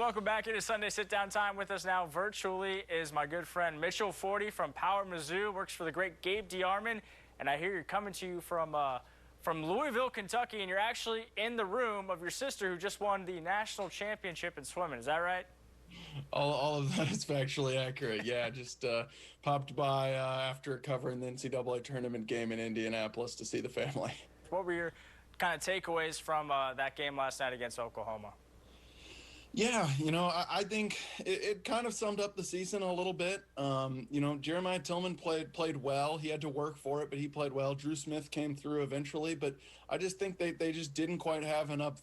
welcome back into Sunday Sit Down Time. With us now virtually is my good friend Mitchell Forde from PowerMizzou, works for the great Gabe DeArmond, and I hear you're coming to you from Louisville, Kentucky, and you're actually in the room of your sister who just won the national championship in swimming. Is that right? All of that is factually accurate. Yeah, just popped by after covering the NCAA tournament game in Indianapolis to see the family. What were your kind of takeaways from that game last night against Oklahoma? Yeah, I think it kind of summed up the season a little bit. Jeremiah Tillman played well. He had to work for it, but he played well. Drew Smith came through eventually, but I just think they just didn't quite have enough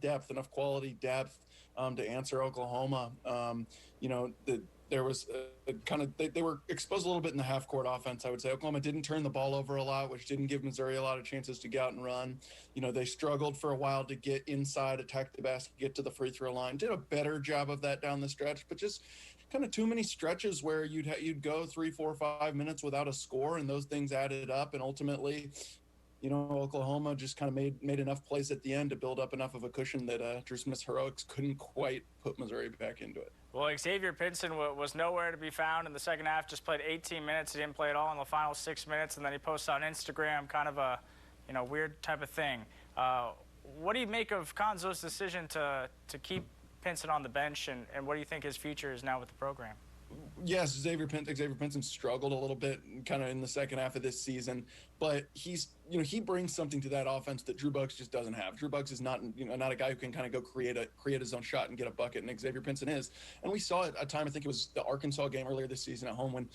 depth, enough quality depth to answer Oklahoma. There was they were exposed a little bit in the half-court offense, I would say. Oklahoma didn't turn the ball over a lot, which didn't give Missouri a lot of chances to get out and run. They struggled for a while to get inside, attack the basket, get to the free throw line. Did a better job of that down the stretch, but just kind of too many stretches where you'd go 3, 4, 5 minutes without a score, and those things added up, and ultimately Oklahoma just kind of made enough plays at the end to build up enough of a cushion that Drew Smith's heroics couldn't quite put Missouri back into it. Well, Xavier Pinson was nowhere to be found in the second half, just played 18 minutes. He didn't play at all in the final 6 minutes, and then he posts on Instagram kind of a weird type of thing. What do you make of Konzo's decision to keep Pinson on the bench, and what do you think his future is now with the program? Yes, Xavier Pinson struggled a little bit kind of in the second half of this season, but he brings something to that offense that Drew Bucks just doesn't have. Drew Bucks is not a guy who can kind of go create his own shot and get a bucket, and Xavier Pinson is. And we saw it at a time, I think it was the Arkansas game earlier this season at home when,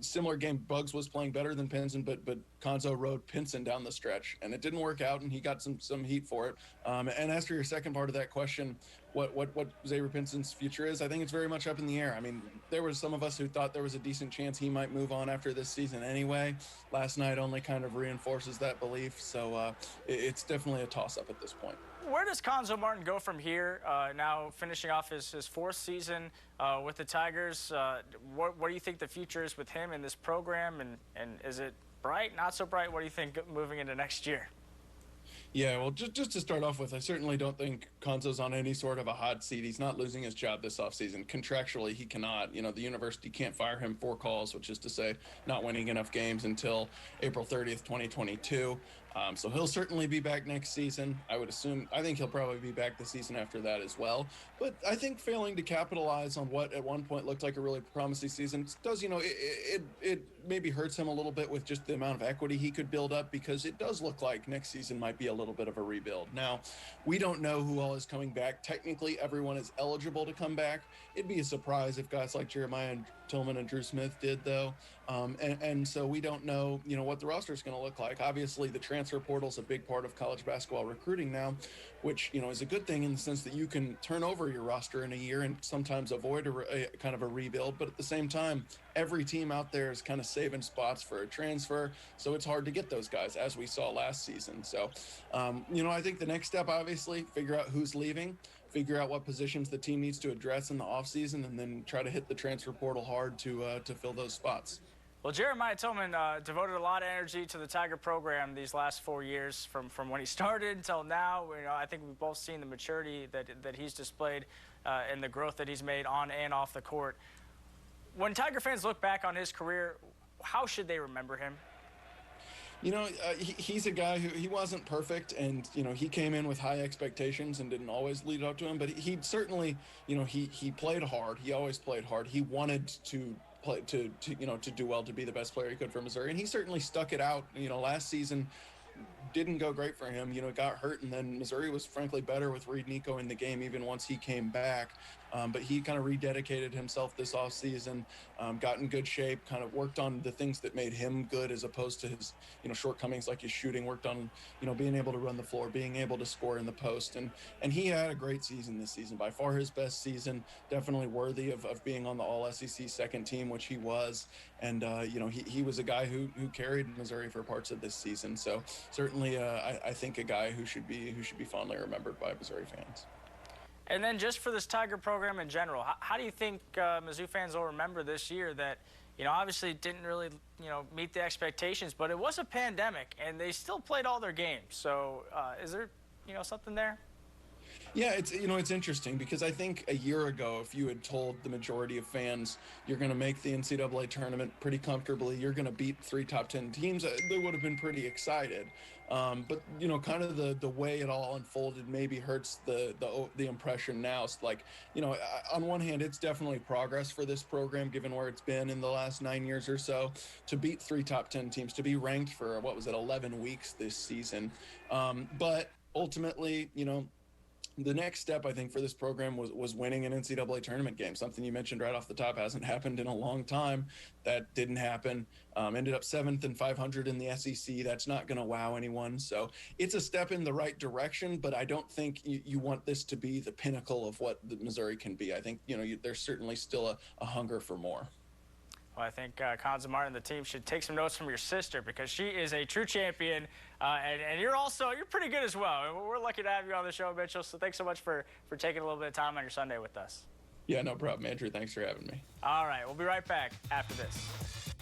similar game, Bugs was playing better than Pinson, but Konzo rode Pinson down the stretch, and it didn't work out, and he got some heat for it. And as for your second part of that question, what Xavier Pinson's future is, I think it's very much up in the air. I mean, there was some of us who thought there was a decent chance he might move on after this season anyway. Last night only kind of reinforces that belief, so it's definitely a toss-up at this point. Where does Konzo Martin go from here, now finishing off his fourth season with the Tigers? What do you think the future is with him in this program, and is it bright, not so bright? What do you think moving into next year? Yeah, well, just to start off with, I certainly don't think Konzo's on any sort of a hot seat. He's not losing his job this offseason. Contractually, he cannot. The university can't fire him for cause, which is to say not winning enough games until April 30th, 2022. So he'll certainly be back next season. I think he'll probably be back the season after that as well. But I think failing to capitalize on what at one point looked like a really promising season does, it maybe hurts him a little bit with just the amount of equity he could build up, because it does look like next season might be a little bit of a rebuild. Now, we don't know who all is coming back. Technically, everyone is eligible to come back. It'd be a surprise if guys like Jeremiah Tillman and Drew Smith did, though. And so we don't know, what the roster is going to look like. Obviously, the transfer portal is a big part of college basketball recruiting now, which, is a good thing in the sense that you can turn over your roster in a year and sometimes avoid a kind of a rebuild. But at the same time, every team out there is kind of saving spots for a transfer, so it's hard to get those guys, as we saw last season. So, I think the next step, obviously, figure out who's leaving, figure out what positions the team needs to address in the offseason, and then try to hit the transfer portal hard to fill those spots. Well, Jeremiah Tillman devoted a lot of energy to the Tiger program these last 4 years, from when he started until now. I think we've both seen the maturity that he's displayed and the growth that he's made on and off the court. When Tiger fans look back on his career, how should they remember him? He's a guy who he wasn't perfect, and he came in with high expectations and didn't always lead up to him. But he certainly, he played hard. He always played hard. He wanted to play to do well, to be the best player he could for Missouri, and he certainly stuck it out. Last season didn't go great for him. Got hurt, and then Missouri was frankly better with Reed Nico in the game even once he came back. But he kind of rededicated himself this offseason, got in good shape, kind of worked on the things that made him good as opposed to his, shortcomings like his shooting, worked on, being able to run the floor, being able to score in the post. And he had a great season this season, by far his best season, definitely worthy of being on the All-SEC second team, which he was. And, he was a guy who carried Missouri for parts of this season. So certainly I think a guy who should be fondly remembered by Missouri fans. And then just for this Tiger program in general, how do you think Mizzou fans will remember this year that, obviously didn't really, meet the expectations, but it was a pandemic and they still played all their games. So is there, something there? Yeah, it's interesting because I think a year ago, if you had told the majority of fans you're going to make the NCAA tournament pretty comfortably, you're going to beat three top 10 teams, they would have been pretty excited. But kind of the way it all unfolded maybe hurts the impression now. It's like, on one hand, it's definitely progress for this program given where it's been in the last 9 years or so. To beat three top 10 teams, to be ranked for what was it, 11 weeks this season, but ultimately, the next step, I think, for this program was winning an NCAA tournament game. Something you mentioned right off the top hasn't happened in a long time. That didn't happen. Ended up 7th and 500 in the SEC. That's not going to wow anyone. So it's a step in the right direction, but I don't think you want this to be the pinnacle of what the Missouri can be. I think there's certainly still a hunger for more. Well, I think Konza Martin and the team should take some notes from your sister because she is a true champion, and you're pretty good as well. We're lucky to have you on the show, Mitchell, so thanks so much for taking a little bit of time on your Sunday with us. Yeah, no problem, Andrew. Thanks for having me. All right, we'll be right back after this.